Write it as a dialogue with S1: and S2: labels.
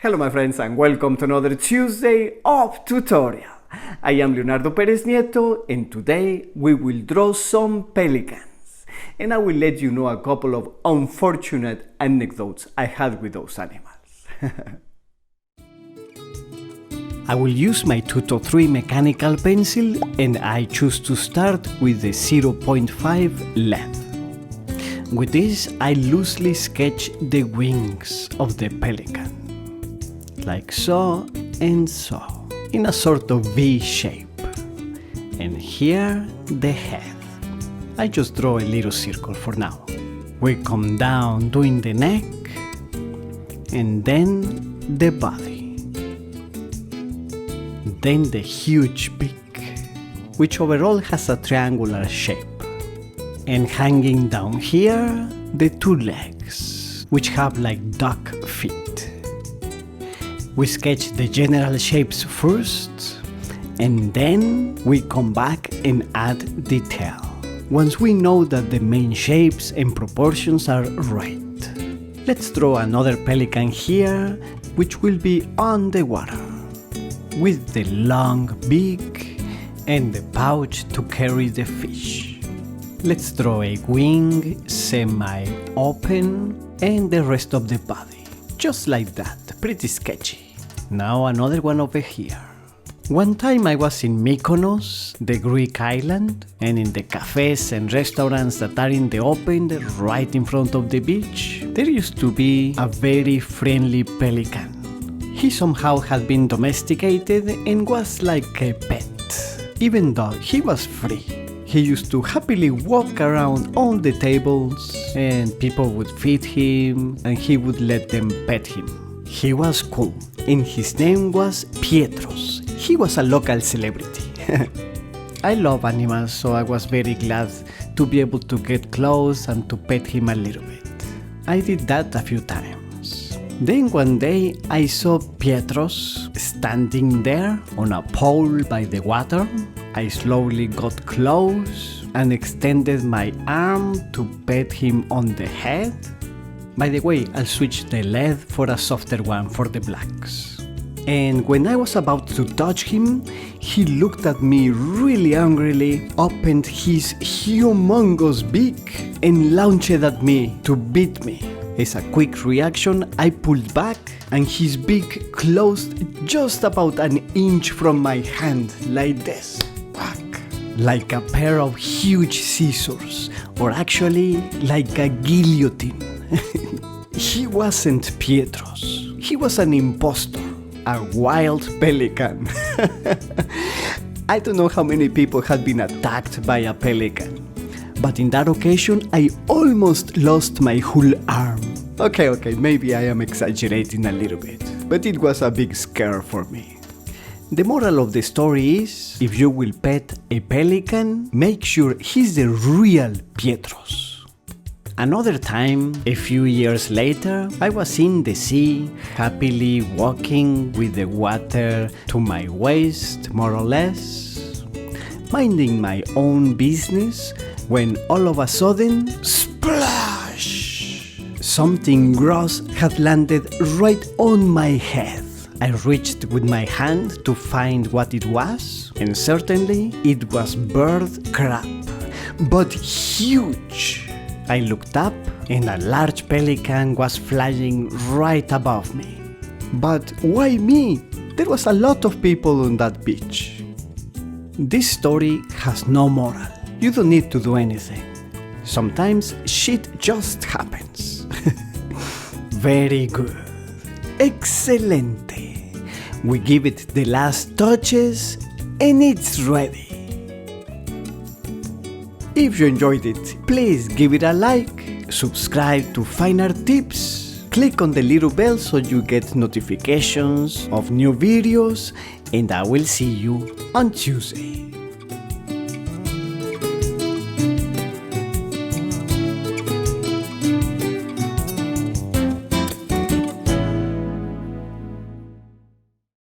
S1: Hello my friends and welcome to another Tuesday of tutorial. I am Leonardo Perez Nieto and today we will draw some pelicans and I will let you know a couple of unfortunate anecdotes I had with those animals. I will use my 2-3 mechanical pencil and I choose to start with the 0.5 lead. With this I loosely sketch the wings of the pelican. Like so and so, in a sort of V shape. And here the head. I just draw a little circle for now. We come down doing the neck and then the body. Then the huge beak, which overall has a triangular shape. And hanging down here, the two legs, which have like duck feet. We sketch the general shapes first, and then we come back and add detail, once we know that the main shapes and proportions are right. Let's draw another pelican here, which will be on the water, with the long beak and the pouch to carry the fish. Let's draw a wing semi-open and the rest of the body, just like that, pretty sketchy. Now another one over here. One time I was in Mykonos, the Greek island, and in the cafes and restaurants that are in the open, right in front of the beach, there used to be a very friendly pelican. He somehow had been domesticated and was like a pet, even though he was free. He used to happily walk around all the tables and people would feed him and he would let them pet him. He was cool, and his name was Pietros. He was a local celebrity. I love animals, so I was very glad to be able to get close and to pet him a little bit. I did that a few times. Then one day I saw Pietros standing there on a pole by the water. I slowly got close and extended my arm to pet him on the head. By the way, I'll switch the lead for a softer one for the blacks. And when I was about to touch him, he looked at me really angrily, opened his humongous beak and launched at me to beat me. As a quick reaction, I pulled back and his beak closed just about an inch from my hand, like this. Like a pair of huge scissors, or actually like a guillotine. He wasn't Pietros. He was an impostor, a wild pelican. I don't know how many people had been attacked by a pelican, but in that occasion I almost lost my whole arm. Okay, maybe I am exaggerating a little bit, but it was a big scare for me. The moral of the story is, if you will pet a pelican, make sure he's the real Pietros. Another time, a few years later, I was in the sea, happily walking with the water to my waist, more or less, minding my own business, when all of a sudden, splash! Something gross had landed right on my head. I reached with my hand to find what it was, and certainly it was bird crap, but huge. I looked up and a large pelican was flying right above me. But why me? There was a lot of people on that beach. This story has no moral. You don't need to do anything. Sometimes shit just happens. Very good. Excelente. We give it the last touches and it's ready. If you enjoyed it, please give it a like, subscribe to find our tips, click on the little bell so you get notifications of new videos, and I will see you on Tuesday.